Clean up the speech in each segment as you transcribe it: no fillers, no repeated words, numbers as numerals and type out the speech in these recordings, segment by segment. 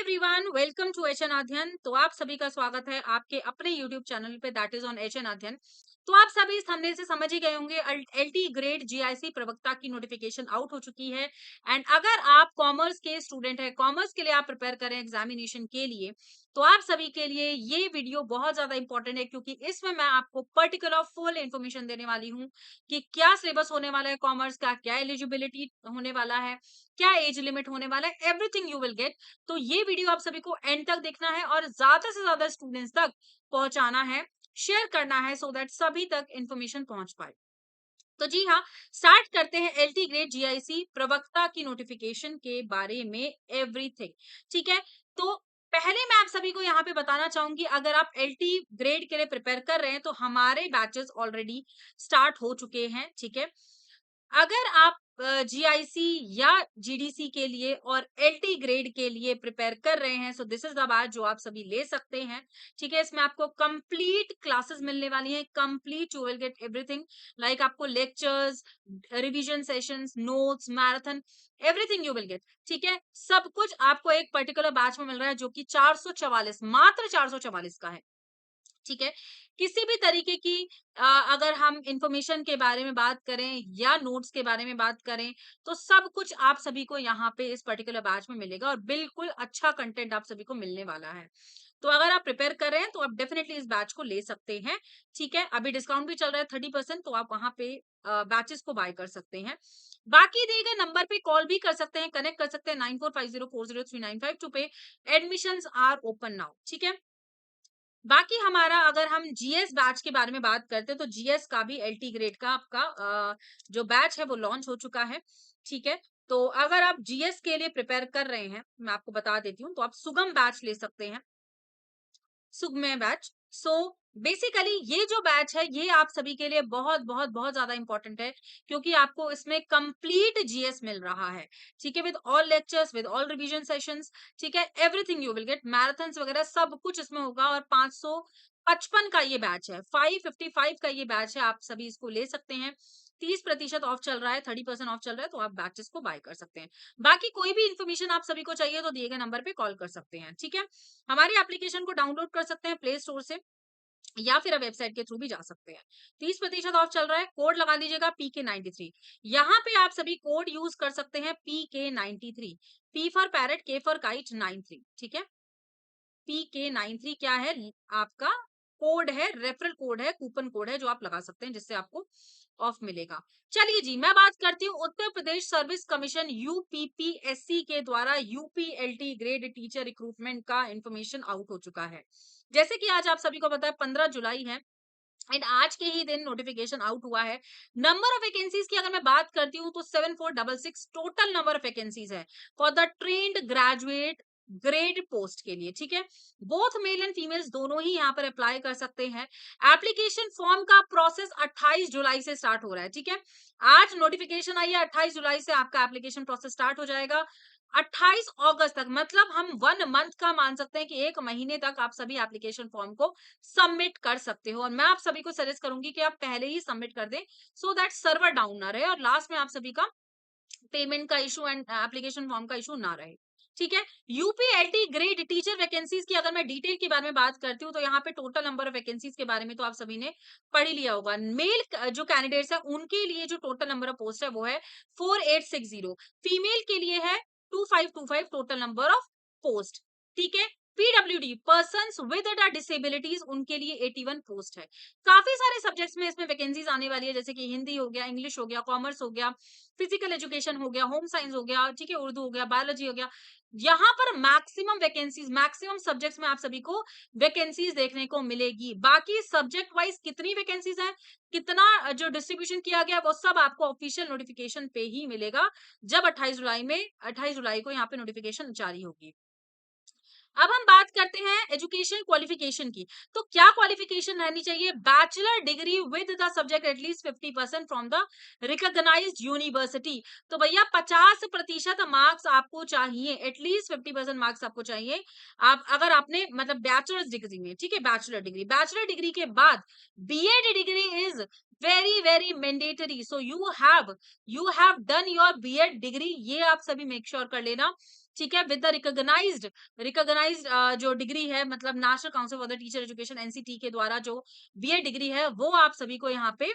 Everyone, welcome to HN अध्ययन। तो आप सभी का स्वागत है आपके अपने यूट्यूब चैनल पे, दैट इज ऑन एचएन अध्ययन। तो आप सभी इस थंबनेल से समझ ही गए होंगे, एलटी ग्रेड जीआईसी प्रवक्ता की नोटिफिकेशन आउट हो चुकी है। एंड अगर आप कॉमर्स के स्टूडेंट हैं, कॉमर्स के लिए आप प्रिपेयर करें एग्जामिनेशन के लिए, तो आप सभी के लिए ये वीडियो बहुत ज्यादा इंपॉर्टेंट है, क्योंकि इसमें मैं आपको पर्टिकुलर फुल इन्फॉर्मेशन देने वाली हूँ कि क्या सिलेबस होने वाला है कॉमर्स का, क्या एलिजिबिलिटी होने वाला है, क्या एज लिमिट होने वाला है, एवरीथिंग यू विल गेट। तो ये वीडियो आप सभी को एंड तक देखना है और ज्यादा से ज्यादा स्टूडेंट्स तक पहुंचाना है, शेयर करना है, सो दैट सभी तक इंफॉर्मेशन पहुंच पाए। तो जी हाँ, स्टार्ट करते हैं एलटी ग्रेड जीआईसी प्रवक्ता की नोटिफिकेशन के बारे में एवरीथिंग। ठीक है, तो पहले मैं आप सभी को यहाँ पे बताना चाहूंगी, अगर आप एलटी ग्रेड के लिए प्रिपेयर कर रहे हैं तो हमारे बैचेस ऑलरेडी स्टार्ट हो चुके हैं। ठीक है, अगर आप जीआईसी या जीडीसी के लिए और एलटी ग्रेड के लिए प्रिपेयर कर रहे हैं, so this is the batch जो आप सभी ले सकते हैं। ठीक है, इसमें आपको कंप्लीट क्लासेस मिलने वाली हैं, complete, you will get everything, like आपको lectures, revision sessions, notes, marathon, everything you will get. ठीक है, सब कुछ आपको एक पर्टिकुलर बैच में मिल रहा है, जो कि 444, मात्र 444 का है। ठीक है, किसी भी तरीके की अगर हम इंफॉर्मेशन के बारे में बात करें या नोट्स के बारे में बात करें, तो सब कुछ आप सभी को यहाँ पे इस पर्टिकुलर बैच में मिलेगा और बिल्कुल अच्छा कंटेंट आप सभी को मिलने वाला है। तो अगर आप प्रिपेयर कर रहे हैं तो आप डेफिनेटली इस बैच को ले सकते हैं। ठीक है, अभी डिस्काउंट भी चल रहा है 30%, तो आप वहां पे बैचेस को बाय कर सकते हैं। बाकी दिए गए नंबर पे कॉल भी कर सकते हैं, कनेक्ट कर सकते हैं 9450403952 पे। Admissions are open now. ठीक है, बाकी हमारा अगर हम जीएस बैच के बारे में बात करते हैं, तो जीएस का भी एलटी ग्रेड का आपका जो बैच है वो लॉन्च हो चुका है। ठीक है, तो अगर आप जीएस के लिए प्रिपेयर कर रहे हैं, मैं आपको बता देती हूँ, तो आप सुगम बैच ले सकते हैं, सुगमय बैच। सो बेसिकली ये जो बैच है ये आप सभी के लिए बहुत बहुत बहुत ज्यादा इंपॉर्टेंट है, क्योंकि आपको इसमें कंप्लीट जीएस मिल रहा है। ठीक है, with all lectures, with all revision sessions. ठीक है, everything you will gate, marathons वगैरह सब कुछ इसमें होगा। और 555 का ये बैच है, 555 का ये बैच है, आप सभी इसको ले सकते हैं। 30% ऑफ चल रहा है, 30% ऑफ चल रहा है, तो आप बैचेस को बाय कर सकते हैं। बाकी कोई भी इन्फॉर्मेशन आप सभी को चाहिए तो दिए गए नंबर पे कॉल कर सकते हैं। ठीक है, हमारी एप्लीकेशन को डाउनलोड कर सकते हैं प्ले स्टोर से, या फिर आप वेबसाइट के थ्रू भी जा सकते हैं। 30% ऑफ चल रहा है, कोड लगा लीजिएगा PK93। यहाँ पे आप सभी कोड यूज कर सकते हैं PK93, P for parrot, K for kite, 93। ठीक है, PK93 क्या है, आपका कोड है, रेफरल कोड है, कूपन कोड है, जो आप लगा सकते हैं, जिससे आपको ऑफ मिलेगा। चलिए जी, मैं बात करती हूँ Uttar Pradesh service commission UPPSC के द्वारा यूपीएलटी ग्रेड टीचर रिक्रूटमेंट का इंफॉर्मेशन आउट हो चुका है। जैसे कि आज आप सभी को पता है 15 जुलाई है, एंड आज के ही दिन नोटिफिकेशन आउट हुआ है। नंबर ऑफ वैकेंसीज की अगर मैं बात करती हूँ तो 7466 टोटल नंबर ऑफ वैकेंसीज है for the trained graduate grade post के लिए। ठीक है, बोथ मेल एंड फीमेल्स दोनों ही यहाँ पर अप्लाई कर सकते हैं। एप्लीकेशन फॉर्म का प्रोसेस 28 जुलाई से स्टार्ट हो रहा है। ठीक है, आज नोटिफिकेशन आई है, 28 जुलाई से आपका एप्लीकेशन प्रोसेस स्टार्ट हो जाएगा 28 अगस्त तक, मतलब हम 1 मंथ का मान सकते हैं कि 1 महीने तक आप सभी एप्लीकेशन फॉर्म को सबमिट कर सकते हो। और मैं आप सभी को सजेस्ट करूंगी कि आप पहले ही सबमिट कर दें, सो दैट सर्वर डाउन ना रहे और लास्ट में आप सभी का पेमेंट का इशू एंड एप्लीकेशन फॉर्म का इशू ना रहे। ठीक है, यूपीएलटी ग्रेड टीचर वैकेंसीज की अगर मैं डिटेल के बारे में बात करती हूँ, तो यहाँ पे टोटल नंबर ऑफ वैकेंसीज के बारे में तो आप सभी ने पढ़ ही लिया होगा। मेल जो कैंडिडेट्स है उनके लिए जो टोटल नंबर ऑफ पोस्ट है वो है 4860, फीमेल के लिए है 2525 टोटल नंबर ऑफ पोस्ट। ठीक है, पीडब्ल्यूडी पर्सन्स विद डिसेबिलिटीज उनके लिए 81 पोस्ट है। काफी सारे सब्जेक्ट्स में इसमें वैकेंसीज आने वाली है, जैसे कि हिंदी हो गया, इंग्लिश हो गया, कॉमर्स हो गया, फिजिकल एजुकेशन हो गया, होम साइंस हो गया, ठीक है, उर्दू हो गया, बायोलॉजी हो गया। यहाँ पर मैक्सिमम वैकेंसीज, मैक्सिमम सब्जेक्ट्स में आप सभी को वैकेंसीज देखने को मिलेगी। बाकी सब्जेक्ट वाइज कितनी वैकेंसीज हैं, कितना जो डिस्ट्रीब्यूशन किया गया, वो सब आपको ऑफिशियल नोटिफिकेशन पे ही मिलेगा, जब 28 जुलाई को यहाँ पे नोटिफिकेशन जारी होगी। अब हम बात करते हैं एजुकेशन क्वालिफिकेशन की। तो क्या क्वालिफिकेशन रहनी चाहिए, bachelor degree with the subject at least 50% from the recognised university. तो भैया 50% मार्क्स आपको चाहिए, एटलीस्ट 50% मार्क्स आपको चाहिए। आप अगर आपने मतलब बैचलर्स डिग्री में, ठीक है, बैचलर डिग्री के बाद B Ed degree is very very mandatory, so you have done your B Ed degree, ये आप सभी मेक श्योर कर लेना। ठीक है, विद द रिकॉग्नाइज्ड जो डिग्री है, मतलब National Council for the Teacher Education NCT के द्वारा जो बीएड डिग्री है वो आप सभी को यहाँ पे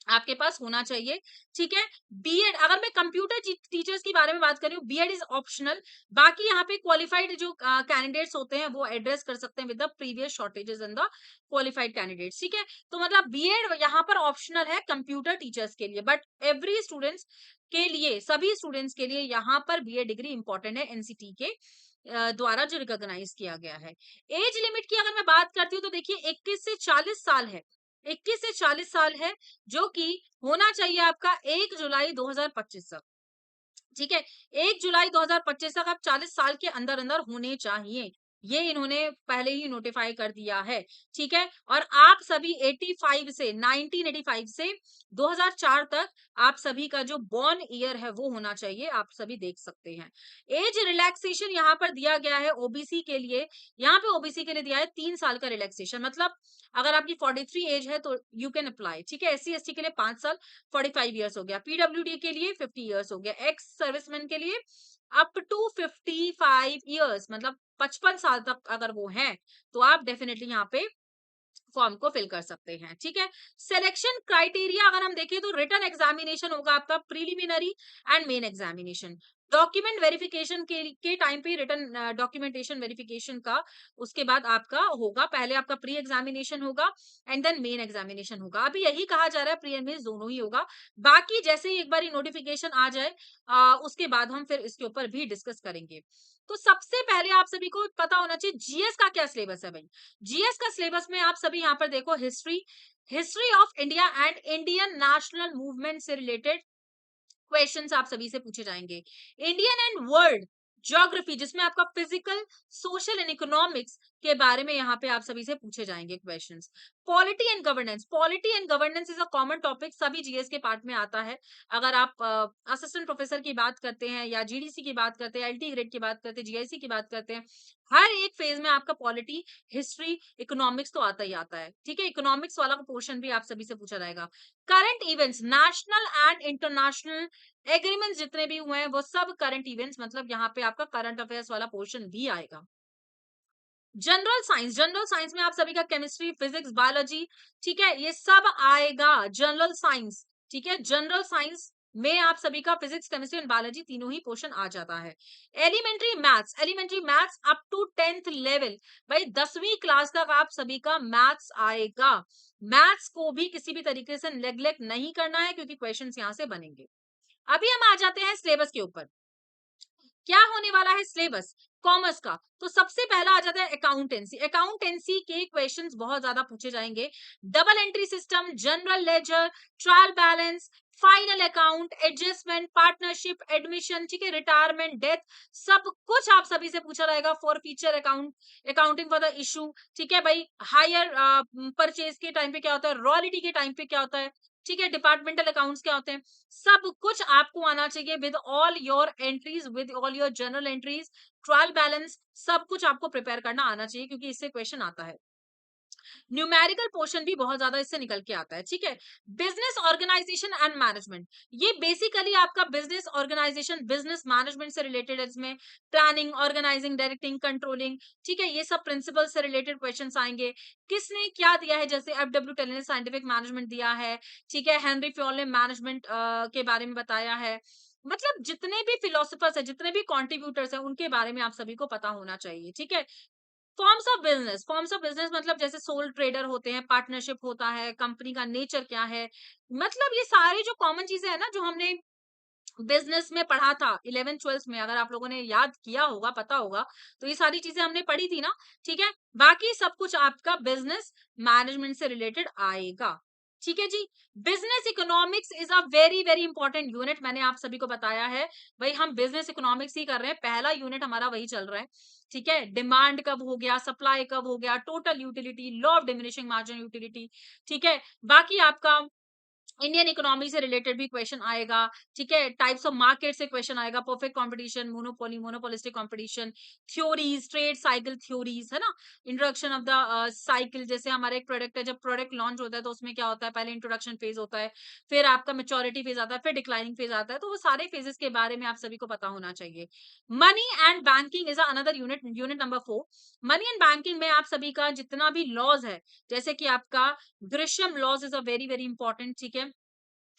आपके पास होना चाहिए। ठीक है, बीएड, अगर मैं कंप्यूटर टीचर्स के बारे में बात कर रही हूँ, बीएड इज ऑप्शनल। बाकी यहाँ पे क्वालिफाइड जो कैंडिडेट्स होते हैं वो एड्रेस कर सकते हैं with the previous shortages in the qualified candidates. ठीक है, तो मतलब बीएड यहाँ पर ऑप्शनल है कंप्यूटर टीचर्स के लिए, बट एवरी स्टूडेंट्स के लिए, सभी स्टूडेंट्स के लिए यहाँ पर बीएड डिग्री इंपॉर्टेंट है एनसीटी के द्वारा जो रिकॉग्नाइज किया गया है। एज लिमिट की अगर मैं बात करती हूँ तो देखिए 21 से 40 साल है, 21 से 40 साल है, जो कि होना चाहिए आपका 1 जुलाई 2025 तक। ठीक है, 1 जुलाई 2025 तक आप 40 साल के अंदर-अंदर होने चाहिए। ये इन्होंने पहले ही नोटिफाई कर दिया है। ठीक है, और आप सभी 85 से 1985 से 2004 तक आप सभी का जो बॉर्न ईयर है वो होना चाहिए, आप सभी देख सकते हैं। एज रिलैक्सेशन यहाँ पर दिया गया है ओबीसी के लिए, यहाँ पे ओबीसी के लिए दिया है 3 साल का रिलैक्सेशन, मतलब अगर आपकी 43 एज है तो यू कैन अप्लाई। ठीक है, एससी एसटी के लिए 5 साल, 45 इयर्स हो गया, पीडब्ल्यूडी के लिए 50 इयर्स हो गया, एक्स सर्विसमैन के लिए अप टू 55 इयर्स, मतलब 55 साल तक अगर वो हैं तो आप डेफिनेटली यहाँ पे फॉर्म को फिल कर सकते हैं। ठीक है, सिलेक्शन क्राइटेरिया अगर हम देखें तो रिटन एग्जामिनेशन होगा आपका, preliminary and main examination. Document verification के टाइम पे रिटन डॉक्यूमेंटेशन वेरिफिकेशन का उसके बाद आपका होगा, पहले आपका प्री एग्जामिनेशन होगा एंड देन मेन एग्जामिनेशन होगा। अभी यही कहा जा रहा है प्री एंड मेन दोनों ही होगा, बाकी जैसे ही एक बार नोटिफिकेशन आ जाए उसके बाद हम फिर इसके ऊपर भी डिस्कस करेंगे। तो सबसे पहले आप सभी को पता होना चाहिए जीएस का क्या सिलेबस है भाई। जीएस का सिलेबस में आप सभी यहाँ पर देखो, history, history of India and Indian national movement से रिलेटेड क्वेश्चंस आप सभी से पूछे जाएंगे। इंडियन एंड वर्ल्ड ज्योग्राफी, जिसमें आपका फिजिकल, सोशल एंड इकोनॉमिक्स के बारे में यहाँ पे आप सभी से पूछे जाएंगे questions. Polity and governance, polity and governance is a common topic, सभी जीएस के पार्ट में आता है। अगर आप असिस्टेंट प्रोफेसर की बात करते हैं या जीडीसी की बात करते हैं, एलटी ग्रेड की बात करते हैं, जीआईसी की बात करते हैं, हर एक फेज में आपका पॉलिटी, हिस्ट्री, इकोनॉमिक्स तो आता ही आता है। ठीक है, इकोनॉमिक्स वाला पोर्शन भी आप सभी से पूछा जाएगा। Current events, national and international agreements जितने भी हुए हैं वो सब करंट इवेंट्स, मतलब यहाँ पे आपका करंट अफेयर्स वाला पोर्शन भी आएगा। जनरल साइंस, जनरल साइंस में आप सभी का केमिस्ट्री, फिजिक्स, बायोलॉजी, ठीक है, ये सब आएगा जनरल साइंस। ठीक है, जनरल साइंस में आप सभी का फिजिक्स, केमिस्ट्री एंड बायोलॉजी तीनों ही पोर्शन आ जाता है। Elementary maths, elementary maths up to 10th level, भाई 10वीं क्लास तक आप सभी का मैथ्स आएगा। मैथ्स को भी किसी भी तरीके से नेग्लेक्ट नहीं करना है क्योंकि क्वेश्चंस यहाँ से बनेंगे। अभी हम आ जाते हैं सिलेबस के ऊपर। क्या होने वाला है सिलेबस कॉमर्स का, तो सबसे पहला आ जाता है अकाउंटेंसी। अकाउंटेंसी के क्वेश्चंस बहुत ज्यादा पूछे जाएंगे। Double entry system, general ledger, trial balance, final account, adjustment, partnership, admission, ठीक है, रिटायरमेंट, डेथ, सब कुछ आप सभी से पूछा जाएगा। For feature account, accounting for the issue, ठीक है भाई, हायर परचेज के टाइम पे क्या होता है, रॉयल्टी के टाइम पे क्या होता है, ठीक है, डिपार्टमेंटल अकाउंट्स क्या होते हैं, सब कुछ आपको आना चाहिए with all your entries, with all your journal entries, trial balance, सब कुछ आपको प्रिपेयर करना आना चाहिए क्योंकि इससे क्वेश्चन आता है। न्यूमेरिकल पोर्शन भी बहुत ज्यादा इससे निकल के आता है। ठीक है, बिजनेस ऑर्गेनाइजेशन एंड मैनेजमेंट, ये बेसिकली आपका बिजनेस ऑर्गेनाइजेशन, बिजनेस मैनेजमेंट से रिलेटेड है, इसमें प्लानिंग, ऑर्गेनाइजिंग, डायरेक्टिंग, कंट्रोलिंग, ठीक है, ये सब प्रिंसिपल से रिलेटेड क्वेश्चंस आएंगे। किसने क्या दिया है, जैसे एफडब्ल्यू टेलर ने साइंटिफिक मैनेजमेंट दिया है, ठीक है, हेनरी फ्योल ने मैनेजमेंट के बारे में बताया है। मतलब जितने भी फिलोसफर्स है, जितने भी कॉन्ट्रीब्यूटर्स है, उनके बारे में आप सभी को पता होना चाहिए। ठीक है, forms of business, forms of business मतलब जैसे सोल ट्रेडर होते हैं, पार्टनरशिप होता है, कंपनी का नेचर क्या है, मतलब ये सारी जो कॉमन चीजें है ना जो हमने बिजनेस में पढ़ा था 11th 12th में, अगर आप लोगों ने याद किया होगा, पता होगा, तो ये सारी चीजें हमने पढ़ी थी ना। ठीक है, बाकी सब कुछ आपका बिजनेस मैनेजमेंट से रिलेटेड आएगा। ठीक है जी, business economics is a very very important unit, मैंने आप सभी को बताया है भाई, हम बिजनेस इकोनॉमिक्स ही कर रहे हैं, पहला यूनिट हमारा वही चल रहा है। ठीक है, डिमांड कब हो गया, सप्लाई कब हो गया, total utility, law of diminishing margin utility, ठीक है, बाकी आपका इंडियन इकोनॉमी से रिलेटेड भी क्वेश्चन आएगा, ठीक है? टाइप्स ऑफ मार्केट से क्वेश्चन आएगा, perfect competition, monopoly, monopolistic competition, theories, trade cycle theories, है ना? इंट्रोडक्शन ऑफ द साइकिल, जैसे हमारा एक प्रोडक्ट है, जब प्रोडक्ट लॉन्च होता है तो उसमें क्या होता है, पहले इंट्रोडक्शन फेज होता है, फिर आपका मैच्योरिटी फेज आता है, फिर डिक्लाइनिंग फेज आता है, तो वो सारे फेजेस के बारे में आप सभी को पता होना चाहिए। Money and banking is another unit, unit number 4। Money and banking में आप सभी का जितना भी लॉज है, जैसे कि आपका Gresham laws is a very very important, ठीक है?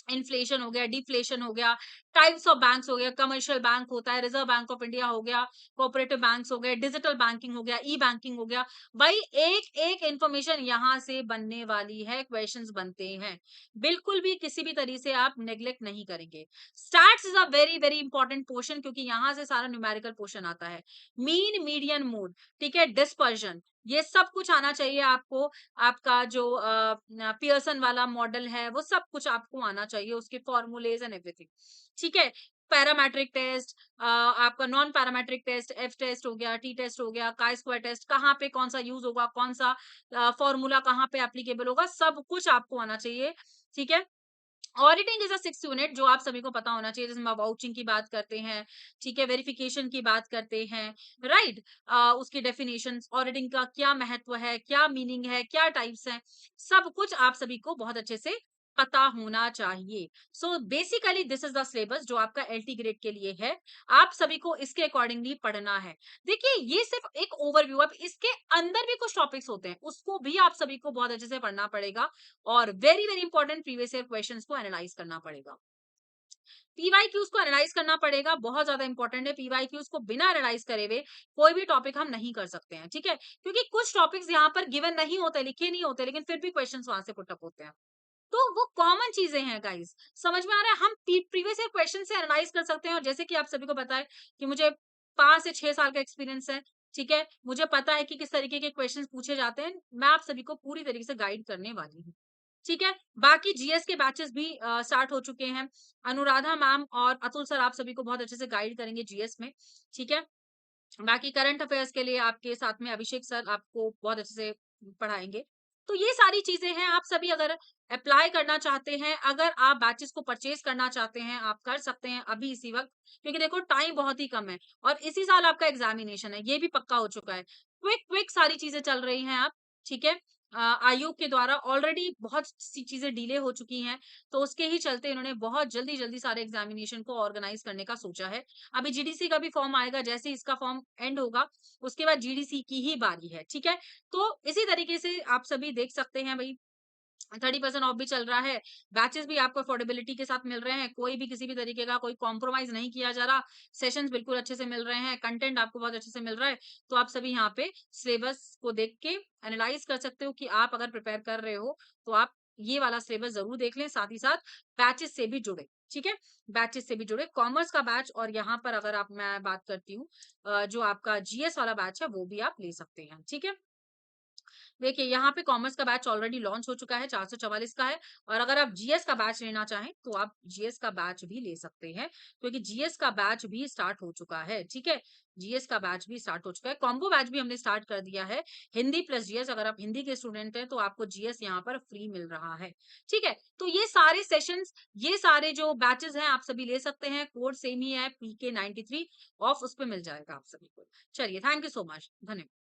इन्फ्लेशन हो गया, डिफ्लेशन हो गया, टाइप्स ऑफ बैंक्स हो गया, कमर्शियल बैंक होता है, रिजर्व बैंक ऑफ इंडिया हो गया, कोऑपरेटिव बैंक्स हो गए, डिजिटल बैंकिंग हो गया, ई बैंकिंग हो गया। भाई एक एक इंफॉर्मेशन यहाँ से बनने वाली है, क्वेश्चंस बनते हैं, बिल्कुल भी किसी भी तरीके से आप नेग्लेक्ट नहीं करेंगे। Stats is a very very important portion, क्योंकि यहाँ से सारा न्यूमेरिकल पोर्शन आता है। मीन, मीडियन, मोड, ठीक है, डिस्पर्जन, ये सब कुछ आना चाहिए आपको। आपका जो पियर्सन वाला मॉडल है, वो सब कुछ आपको आना चाहिए, उसके फॉर्मूलेज एंड एवरीथिंग, ठीक है? पैरामेट्रिक टेस्ट, आपका non parametric test, F test हो गया, टी टेस्ट हो गया, काई स्क्वायर टेस्ट, कहाँ पे कौन सा यूज होगा, कौन सा फॉर्मूला कहाँ पे एप्लीकेबल होगा, सब कुछ आपको आना चाहिए, ठीक है? Auditing is a 6th unit, जो आप सभी को पता होना चाहिए, जैसे हम वाउचिंग की बात करते हैं, ठीक है, वेरिफिकेशन की बात करते हैं, राइट? उसकी डेफिनेशंस, ऑडिटिंग का क्या महत्व है, क्या मीनिंग है, क्या टाइप्स हैं, सब कुछ आप सभी को बहुत अच्छे से पता होना चाहिए। So basically this is the syllabus जो आपका एलटी ग्रेड के लिए है, आप सभी को इसके अकॉर्डिंगली पढ़ना है। देखिए, ये सिर्फ एक ओवरव्यू, अब इसके अंदर भी कुछ टॉपिक्स होते हैं, उसको भी आप सभी को बहुत अच्छे से पढ़ना पड़ेगा, और very very important previous year questions को एनालाइज करना पड़ेगा। पीवाईक्यूज को एनालाइज करना पड़ेगा, बहुत ज्यादा इंपॉर्टेंट है। पीवाईक्यूज को बिना एनालाइज करे हुए कोई भी टॉपिक हम नहीं कर सकते हैं, ठीक है? क्योंकि कुछ टॉपिक्स यहाँ पर गिवन नहीं होते, लिखे नहीं होते, लेकिन फिर भी क्वेश्चंस वहां से पुटअप होते हैं। तो वो कॉमन चीजें हैं गाइस, समझ में आ रहा है? हम प्रीवियस ईयर क्वेश्चन से एनालाइज कर सकते हैं, और जैसे कि आप सभी को पता है कि मुझे 5 से 6 साल का एक्सपीरियंस है, ठीक है? मुझे पता है कि किस तरीके के क्वेश्चंस पूछे जाते हैं, मैं आप सभी को पूरी तरीके से गाइड करने वाली हूँ, ठीक है? बाकी जीएस के बैचेस भी स्टार्ट हो चुके हैं। अनुराधा मैम और अतुल सर आप सभी को बहुत अच्छे से गाइड करेंगे जीएस में, ठीक है? बाकी करंट अफेयर्स के लिए आपके साथ में अभिषेक सर आपको बहुत अच्छे से पढ़ाएंगे। तो ये सारी चीजें हैं, आप सभी अगर अप्लाई करना चाहते हैं, अगर आप बैचेस को परचेज करना चाहते हैं, आप कर सकते हैं अभी इसी वक्त, क्योंकि देखो टाइम बहुत ही कम है, और इसी साल आपका एग्जामिनेशन है, ये भी पक्का हो चुका है। क्विक क्विक सारी चीजें चल रही हैं आप, ठीक है? आयोग के द्वारा ऑलरेडी बहुत सी चीजें डिले हो चुकी हैं, तो उसके ही चलते इन्होंने बहुत जल्दी जल्दी सारे एग्जामिनेशन को ऑर्गेनाइज करने का सोचा है। अभी जीडीसी का भी फॉर्म आएगा, जैसे ही इसका फॉर्म एंड होगा, उसके बाद जीडीसी की ही बारी है, ठीक है? तो इसी तरीके से आप सभी देख सकते हैं भाई, 30% ऑफ भी चल रहा है, बैचेस भी आपको अफोर्डेबिलिटी के साथ मिल रहे हैं, कोई भी किसी भी तरीके का कोई कॉम्प्रोमाइज नहीं किया जा रहा, सेशंस बिल्कुल अच्छे से मिल रहे हैं, कंटेंट आपको बहुत अच्छे से मिल रहा है। तो आप सभी यहाँ पे सिलेबस को देख के एनालाइज कर सकते हो कि आप अगर प्रिपेयर कर रहे हो, तो आप ये वाला सिलेबस जरूर देख लें, साथ ही साथ बैचेस से भी जुड़े, ठीक है? बैचेस से भी जुड़े, कॉमर्स का बैच, और यहाँ पर अगर आप मैं बात करती हूँ जो आपका जीएस वाला बैच है, वो भी आप ले सकते हैं, ठीक है? देखिए, यहाँ पे कॉमर्स का बैच ऑलरेडी लॉन्च हो चुका है, 444 का है, और अगर आप जीएस का बैच लेना चाहें, तो आप जीएस का बैच भी ले सकते हैं, क्योंकि जीएस का बैच भी स्टार्ट हो चुका है, ठीक है? जीएस का बैच भी स्टार्ट हो चुका है, कॉम्बो बैच भी हमने स्टार्ट कर दिया है, हिंदी प्लस जीएस। अगर आप हिंदी के स्टूडेंट हैं, तो आपको जीएस यहाँ पर फ्री मिल रहा है, ठीक है? तो ये सारे सेशंस, ये सारे जो बैचेस हैं, आप सभी ले सकते हैं, कोड सेम ही है, PK93 ऑफ, उस पे मिल जाएगा आप सभी को। चलिए, थैंक यू सो मच, धन्यवाद।